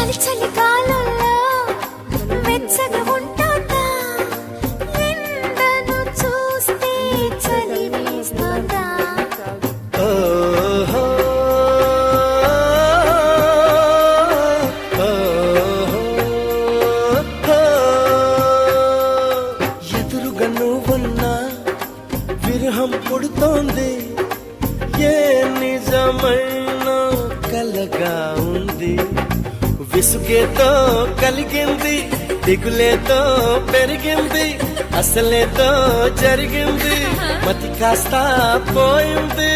చలి చలి కాలంలో వెచ్చగా ఉంటాదా ఎండను చూస్తే చలి వేస్తుందా ఎదురుగా నువ్వున్నా విరహం పుడుతోంది ఏ నిజమైన కలగా ఉంది విసుగేతో కలిగింది దిగులేతో పెరిగింది అసలేతో జరిగింది మతి కాస్త పోయింది